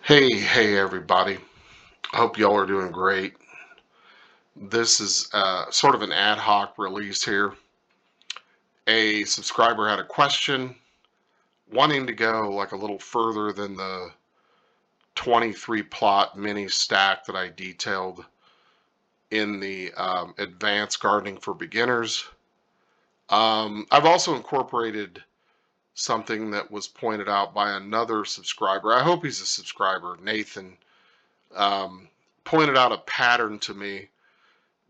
Hey everybody. I hope y'all are doing great. This is sort of an ad hoc release here. A subscriber had a question wanting to go like a little further than the 23 plot mini stack that I detailed in the advanced gardening for beginners. I've also incorporated something that was pointed out by another subscriber. I hope he's a subscriber. Nathan pointed out a pattern to me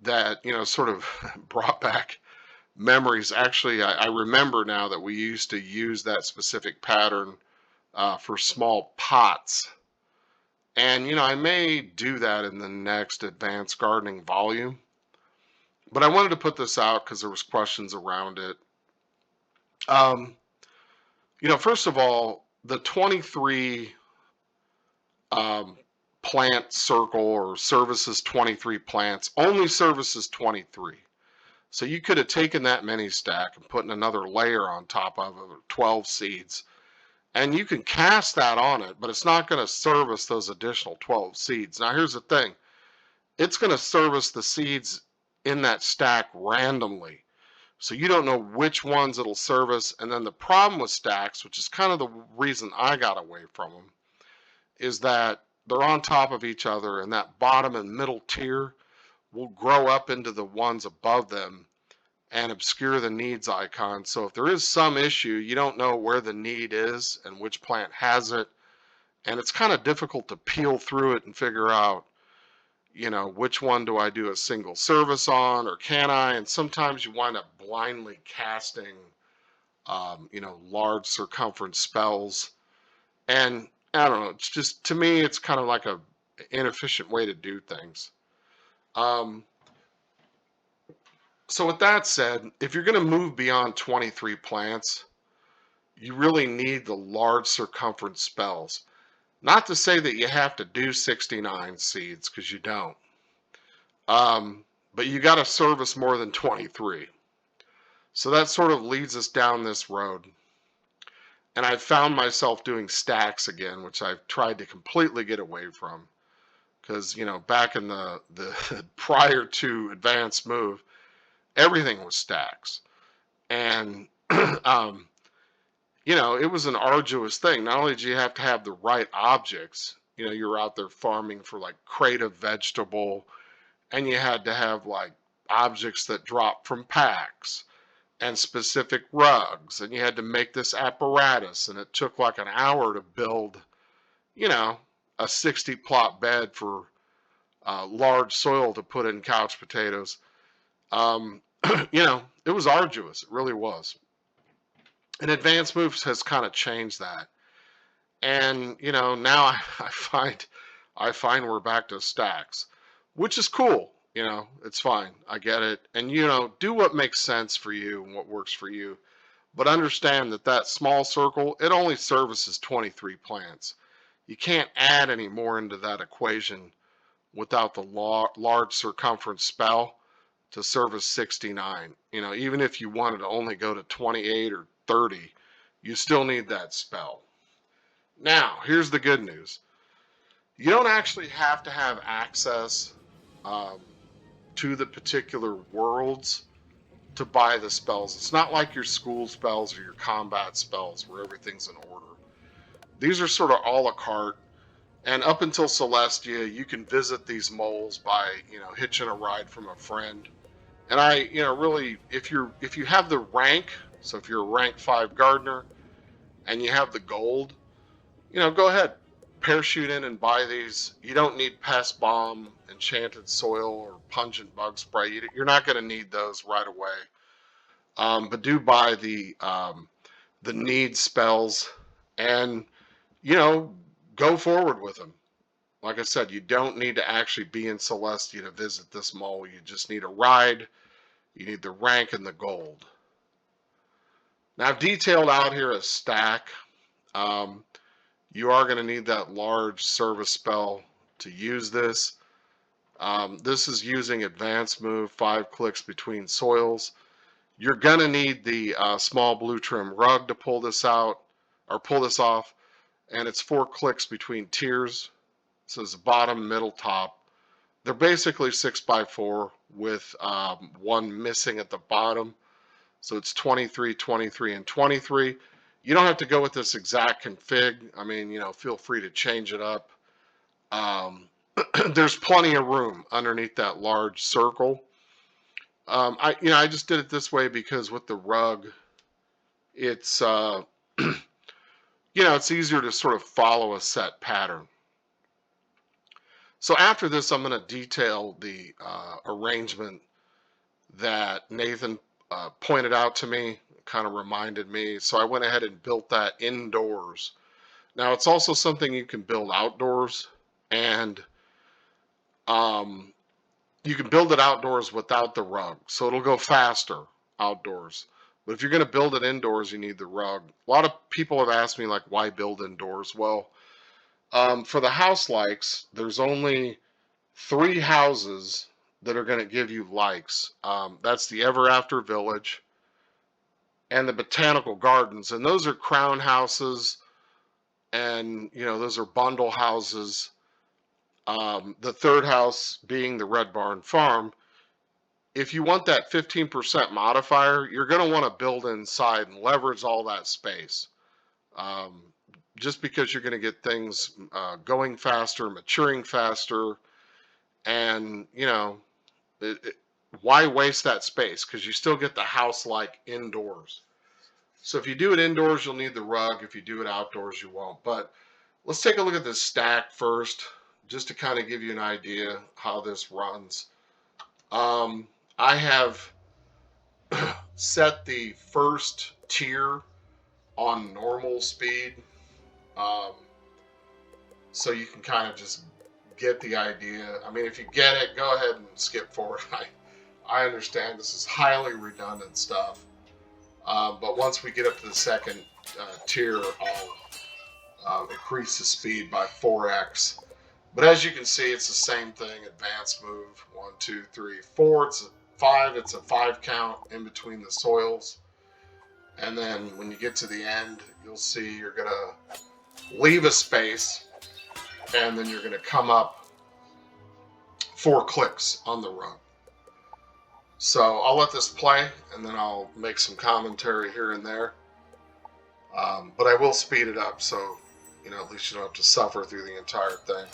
that sort of brought back memories. Actually, I remember now that we used to use that specific pattern for small pots, and I may do that in the next advanced gardening volume, but I wanted to put this out because there was questions around it. um, First of all, the 23 um, plant circle, or services 23 plants, only services 23. So you could have taken that mini stack and put another layer on top of it, 12 seeds, and you can cast that on it, but it's not going to service those additional 12 seeds. Now here's the thing. It's going to service the seeds in that stack randomly. So you don't know which ones it'll service. And then the problem with stacks, which is kind of the reason I got away from them, is that they're on top of each other, and that bottom and middle tier will grow up into the ones above them and obscure the needs icon. So if there is some issue, you don't know where the need is and which plant has it. And it's kind of difficult to peel through it and figure out, which one do I do a single service on, or can I? And sometimes you wind up blindly casting, large circumference spells. And I don't know, it's just, to me, it's kind of like a inefficient way to do things. So with that said, if you're going to move beyond 23 plants, you really need the large circumference spells. Not to say that you have to do 69 seeds, because you don't. But you got to service more than 23. So that sort of leads us down this road. And I found myself doing stacks again, which I've tried to completely get away from. Because, back in the prior to advanced move, everything was stacks. And it was an arduous thing. Not only do you have to have the right objects, you're out there farming for like creative vegetable, and you had to have like objects that drop from packs and specific rugs, and you had to make this apparatus, and it took like an hour to build, a 60 plot bed for large soil to put in couch potatoes. It was arduous. It really was. And advanced moves has kind of changed that. And now I find we're back to stacks, which is cool. It's fine. I get it. And do what makes sense for you and what works for you. But understand that small circle, it only services 23 plants. You can't add any more into that equation without the large circumference spell to service 69. Even if you wanted to only go to 28 or 30, you still need that spell. Now, here's the good news. You don't actually have to have access to the particular worlds to buy the spells. It's not like your school spells or your combat spells where everything's in order. These are sort of a la carte. And up until Celestia, you can visit these moles by, hitching a ride from a friend. And I, really, if you have the rank, so if you're a rank 5 gardener and you have the gold, go ahead, parachute in and buy these. You don't need pest bomb, enchanted soil, or pungent bug spray. You're not going to need those right away. But do buy the need spells, and go forward with them. Like I said, you don't need to actually be in Celestia to visit this mole. You just need a ride. You need the rank and the gold. Now, I've detailed out here a stack. You are going to need that large service spell to use this. This is using advanced move, 5 clicks between soils. You're going to need the small blue trim rug to pull this out, or pull this off. and it's 4 clicks between tiers. So it's bottom, middle, top. They're basically 6x4 with one missing at the bottom. So it's 23, 23, and 23. You don't have to go with this exact config. I mean, you know, feel free to change it up. There's plenty of room underneath that large circle. I just did it this way because with the rug, it's it's easier to sort of follow a set pattern. So after this, I'm going to detail the arrangement that Nathan pointed out to me, kind of reminded me. So I went ahead and built that indoors. Now it's also something you can build outdoors, and you can build it outdoors without the rug. So it'll go faster outdoors. But if you're going to build it indoors, you need the rug. A lot of people have asked me, like, why build indoors? Well, for the house likes, there's only 3 houses that are going to give you likes. That's the Ever After Village and the Botanical Gardens. And those are crown houses, and, those are bundle houses. The third house being the Red Barn Farm. If you want that 15% modifier, you're going to want to build inside and leverage all that space. Just because you're going to get things going faster, maturing faster, and, why waste that space? Because you still get the house-like indoors. So if you do it indoors, you'll need the rug. If you do it outdoors, you won't. But let's take a look at this stack first, just to kind of give you an idea how this runs. I have set the first tier on normal speed, so you can kind of just get the idea. I mean, if you get it, go ahead and skip forward. I understand this is highly redundant stuff, but once we get up to the second tier, I'll increase the speed by 4x. But as you can see, it's the same thing. Advanced move, 1, 2, 3, 4. It's a 5. It's a 5 count in between the soils. And then when you get to the end, you'll see you're going to leave a space, and then you're going to come up 4 clicks on the rug. So I'll let this play, and then I'll make some commentary here and there. But I will speed it up, so at least you don't have to suffer through the entire thing.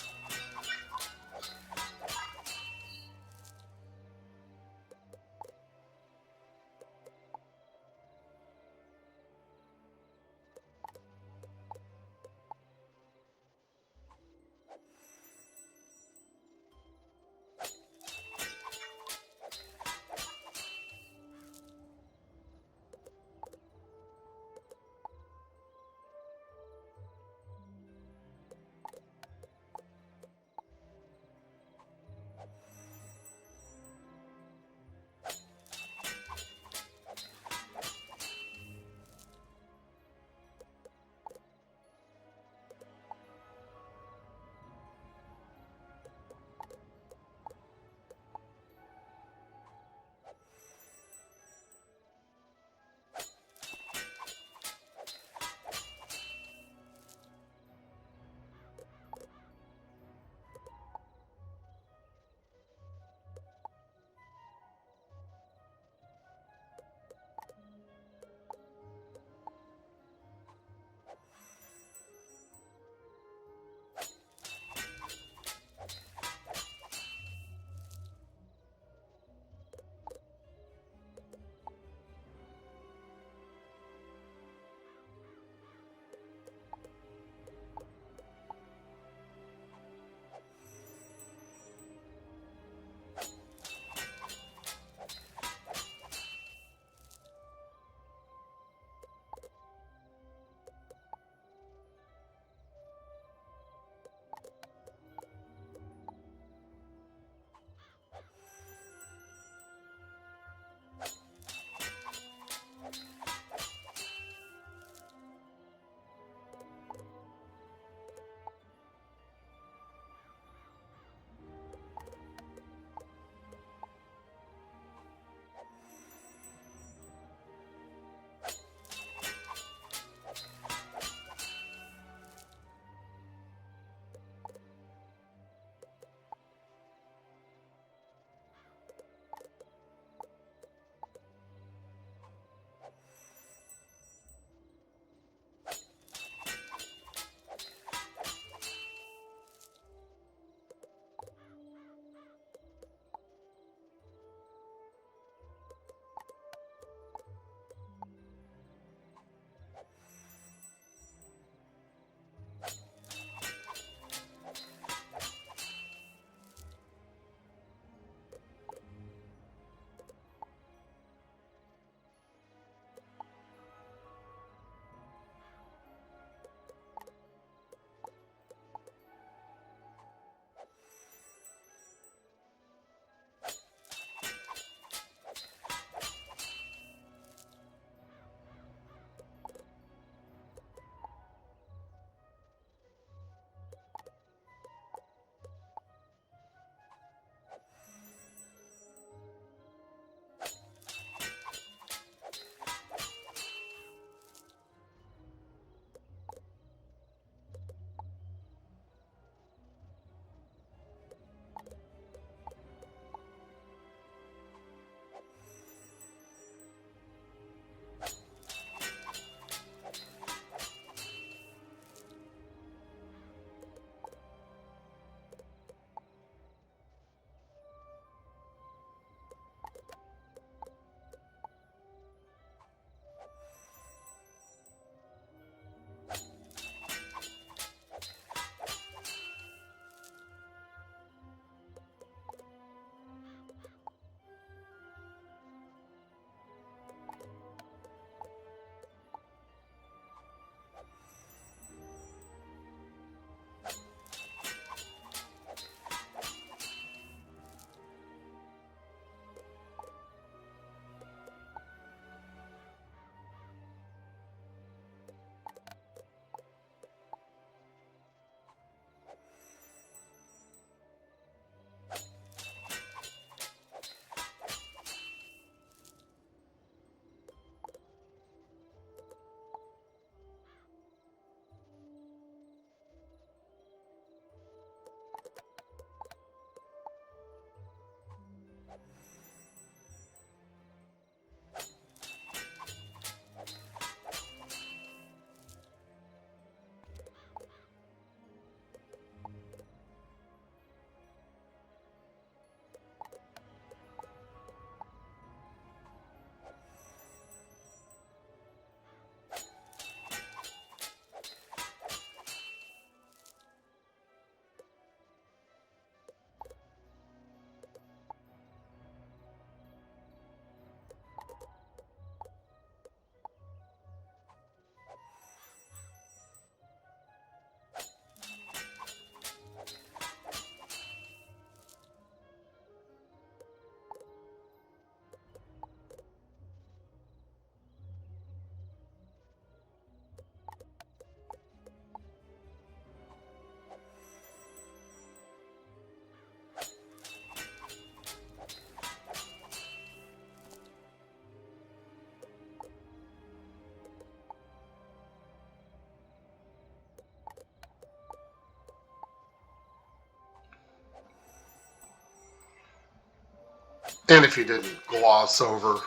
And if you didn't gloss over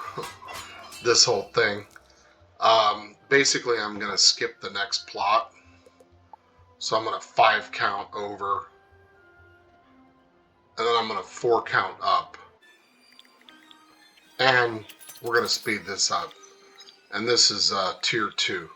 this whole thing, basically I'm going to skip the next plot. So I'm going to 5 count over, and then I'm going to 4 count up. And we're going to speed this up. And this is tier 2.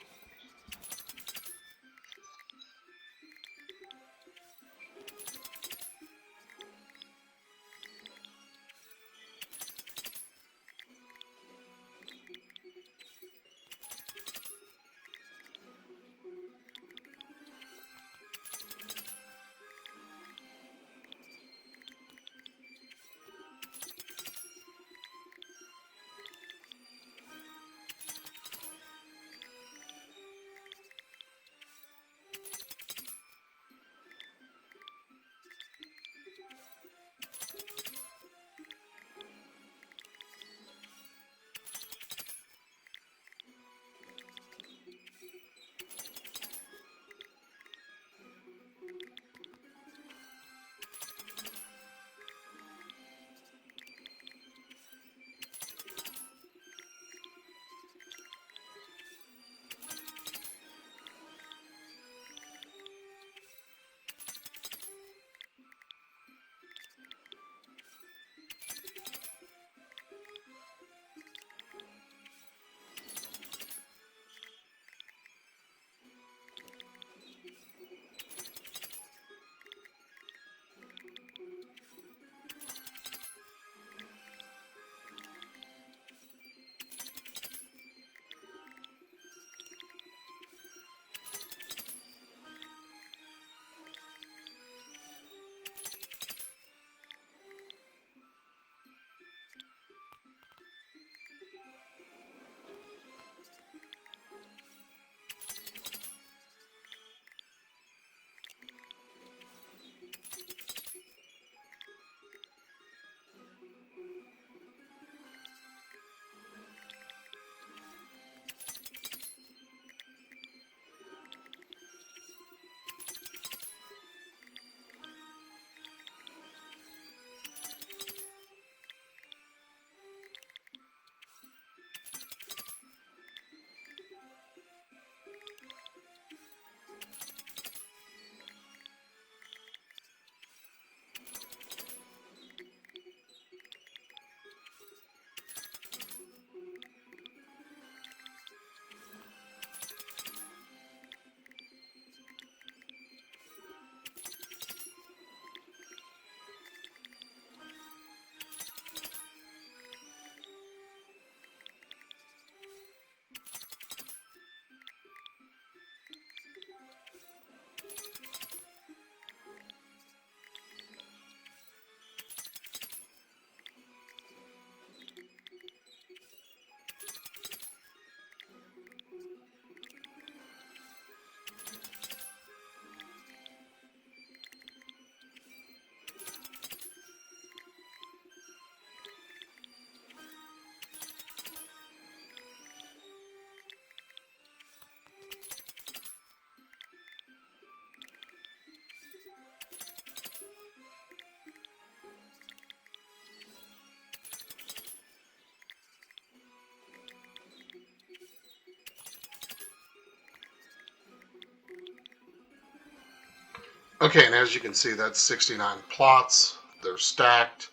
Okay, and as you can see, that's 69 plots. They're stacked.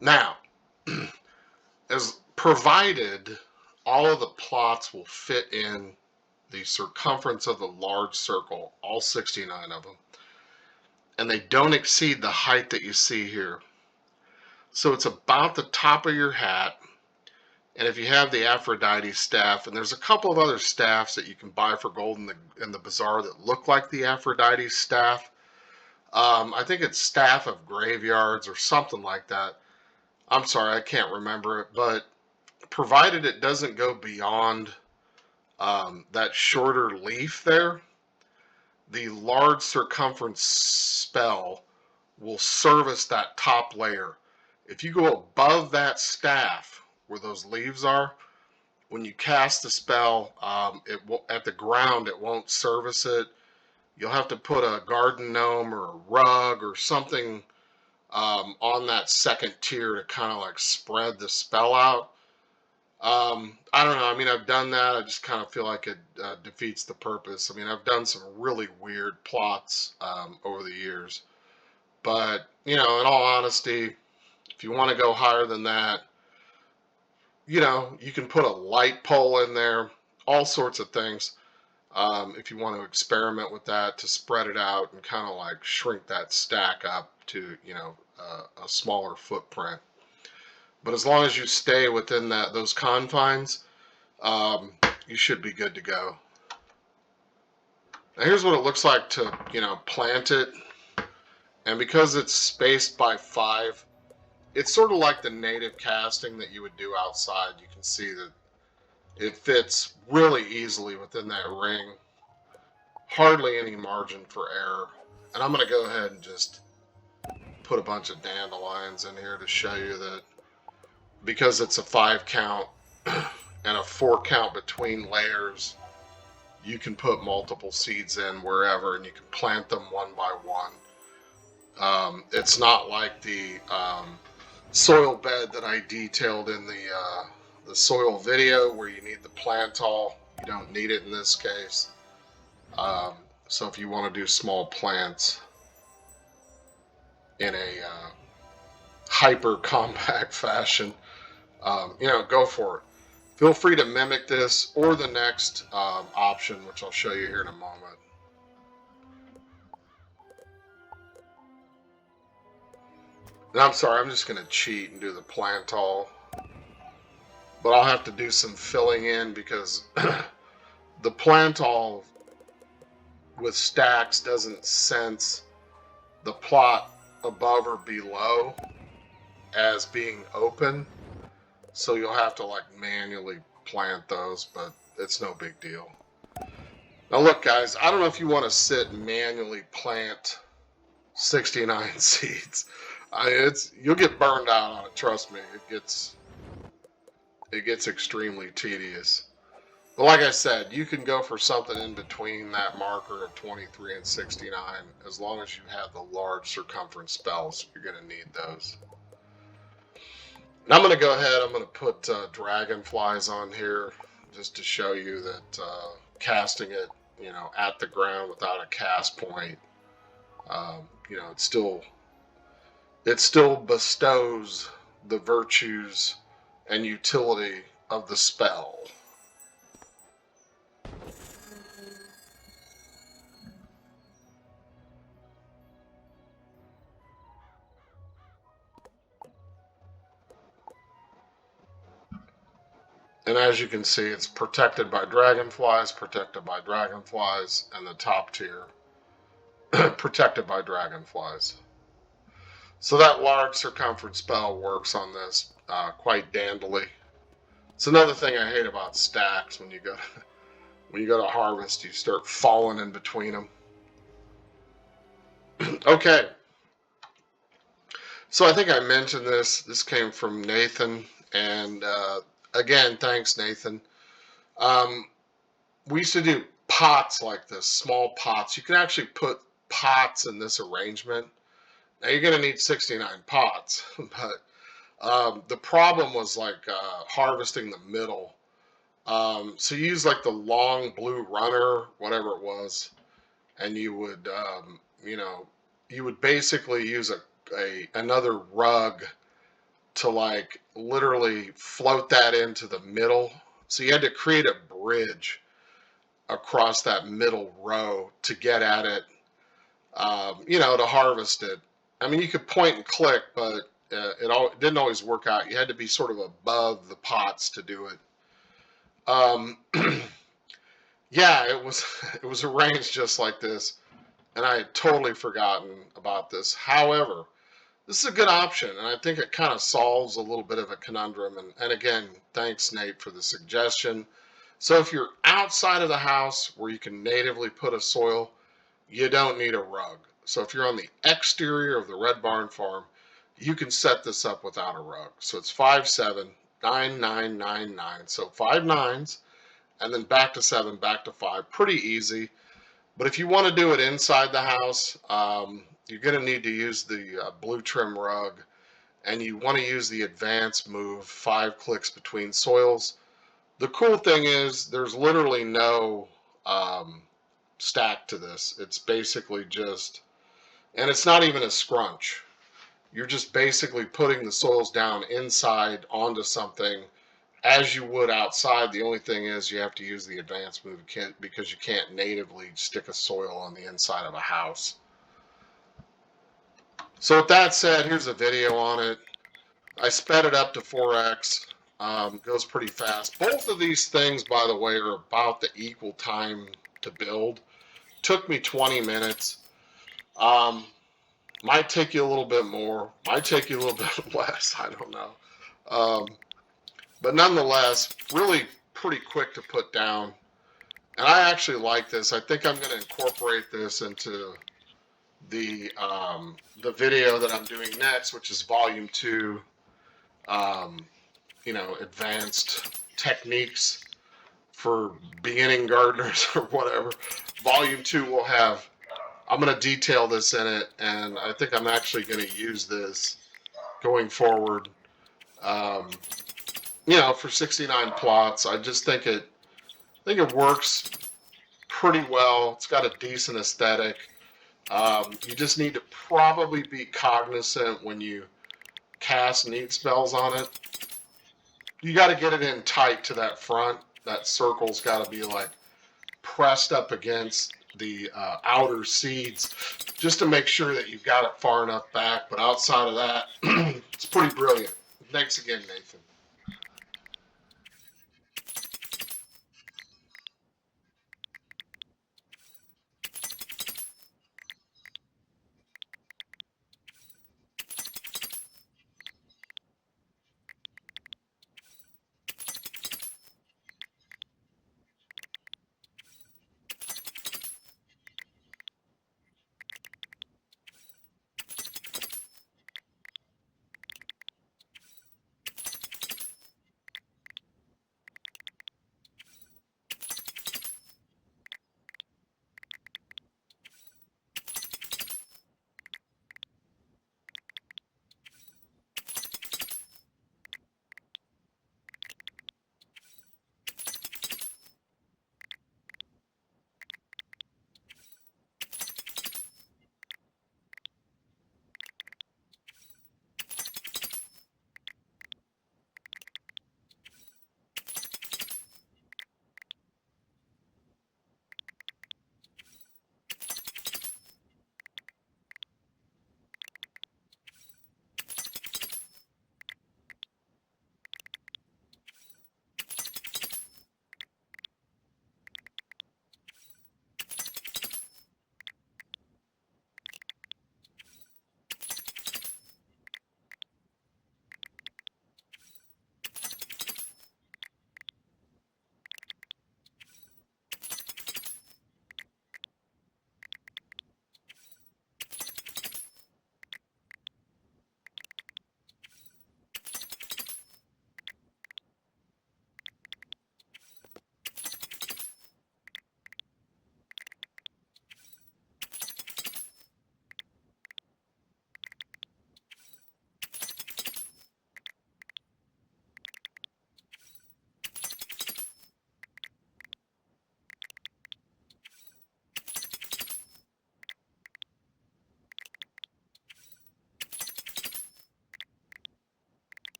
Now, as provided, all of the plots will fit in the circumference of the large circle, all 69 of them, and they don't exceed the height that you see here. So it's about the top of your hat. And if you have the Aphrodite staff, and there's a couple of other staffs that you can buy for gold in the bazaar that look like the Aphrodite staff. I think it's Staff of Graveyards or something like that. I'm sorry, I can't remember it, but provided it doesn't go beyond that shorter leaf there, the large circumference spell will service that top layer. If you go above that staff where those leaves are, when you cast the spell, it will, at the ground, it won't service it. You'll have to put a garden gnome or a rug or something on that second tier to kind of like spread the spell out. I don't know. I mean, I've done that. I just kind of feel like it defeats the purpose. I mean, I've done some really weird plots over the years. But, in all honesty, if you want to go higher than that, you can put a light pole in there, all sorts of things. If you want to experiment with that to spread it out and kind of like shrink that stack up to, a smaller footprint. But as long as you stay within those confines, you should be good to go. Now here's what it looks like to, plant it. And because it's spaced by 5, it's sort of like the native casting that you would do outside. You can see that it fits really easily within that ring. Hardly any margin for error. And I'm going to go ahead and just put a bunch of dandelions in here to show you that because it's a 5 count and a 4 count between layers, you can put multiple seeds in wherever and you can plant them one by one. It's not like the soil bed that I detailed in the soil video where you need the plantol. You don't need it in this case. So if you want to do small plants in a hyper compact fashion, go for it. Feel free to mimic this or the next option, which I'll show you here in a moment. And I'm sorry, I'm just going to cheat and do the plantol. But I'll have to do some filling in because the plantol with stacks doesn't sense the plot above or below as being open. So you'll have to like manually plant those, but it's no big deal. Now look guys, I don't know if you want to sit and manually plant 69 seeds. You'll get burned out on it, trust me. It gets extremely tedious. But like I said, you can go for something in between that marker of 23 and 69 as long as you have the large circumference spells. You're going to need those. And I'm going to go ahead, I'm going to put dragonflies on here just to show you that casting it, at the ground without a cast point, it still bestows the virtues and utility of the spell. And as you can see, it's protected by dragonflies, and the top tier protected by dragonflies. So that large circumference spell works on this quite dandily. It's another thing I hate about stacks. When you go to harvest, you start falling in between them. Okay. So I think I mentioned this. This came from Nathan, and again, thanks, Nathan. We used to do pots like this, small pots. You can actually put pots in this arrangement. Now you're going to need 69 pots, but the problem was like harvesting the middle. So you use like the long blue runner, whatever it was, and you would, you would basically use another rug to like literally float that into the middle. So you had to create a bridge across that middle row to get at it, to harvest it. I mean, you could point and click, but it didn't always work out. You had to be sort of above the pots to do it. Yeah, it was arranged just like this, and I had totally forgotten about this. However, this is a good option, and I think it kind of solves a little bit of a conundrum. And again, thanks, Nate, for the suggestion. So if you're outside of the house where you can natively put a soil, you don't need a rug. So if you're on the exterior of the Red Barn Farm, you can set this up without a rug. So it's 5, 7, 9, 9, 9, 9. So 5 9s, and then back to 7, back to 5. Pretty easy. But if you want to do it inside the house, you're going to need to use the blue trim rug, and you want to use the advanced move, 5 clicks between soils. The cool thing is there's literally no stack to this. It's basically just, and it's not even a scrunch. You're just basically putting the soils down inside onto something as you would outside. The only thing is you have to use the advanced move kit because you can't natively stick a soil on the inside of a house. So with that said, here's a video on it. I sped it up to 4x. Goes pretty fast. Both of these things, by the way, are about the equal time to build. Took me 20 minutes. Might take you a little bit more. Might take you a little bit less. I don't know. But nonetheless, really pretty quick to put down. And I actually like this. I think I'm going to incorporate this into the video that I'm doing next, which is volume 2. Advanced techniques for beginning gardeners or whatever. Volume 2 will have, I'm going to detail this in it, and I think I'm actually going to use this going forward. For 69 plots, I just think it works pretty well. It's got a decent aesthetic. You just need to probably be cognizant when you cast need spells on it. You got to get it in tight to that front. That circle's got to be like pressed up against the outer seeds just to make sure that you've got it far enough back. But outside of that, it's pretty brilliant. Thanks again, Nathan.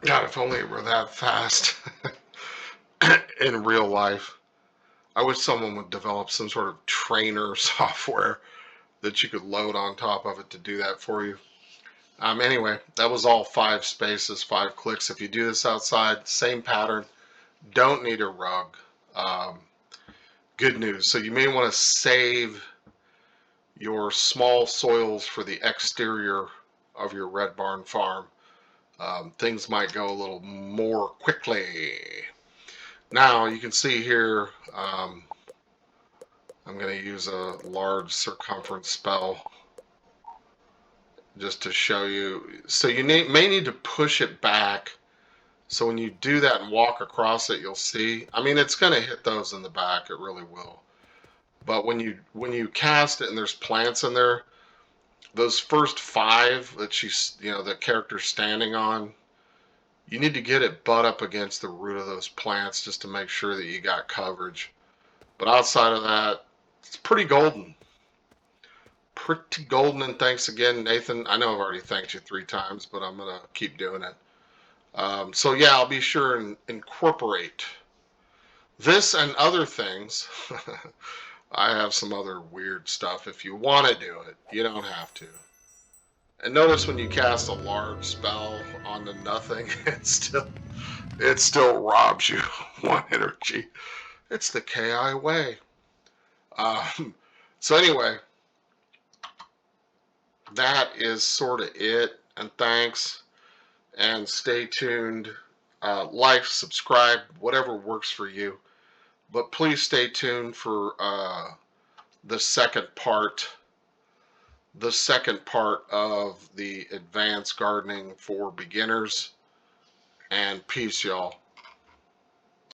God, if only it were that fast in real life. I wish someone would develop some sort of trainer software that you could load on top of it to do that for you. Anyway, that was all 5 spaces, 5 clicks. If you do this outside, same pattern. Don't need a rug. Um, Good news. So you may want to save your small soils for the exterior of your Red Barn farm. Things might go a little more quickly. Now you can see here, I'm going to use a large circumference spell just to show you. So you may need to push it back. So when you do that and walk across it, you'll see. I mean, it's going to hit those in the back. It really will. But when you cast it and there's plants in there, those first 5 that the character's standing on, you need to get it butt up against the root of those plants just to make sure that you got coverage. But outside of that, it's pretty golden. Pretty golden, and thanks again, Nathan. I know I've already thanked you 3 times, but I'm going to keep doing it. So yeah, I'll be sure and incorporate this and other things. I have some other weird stuff. If you want to do it, you don't have to. And notice when you cast a large spell onto nothing, it still robs you 1 energy. It's the KI way. Um, so anyway, that is sort of it. And thanks. And stay tuned. Like, subscribe, whatever works for you. But please stay tuned for the second part of the advanced gardening for beginners. And peace, y'all.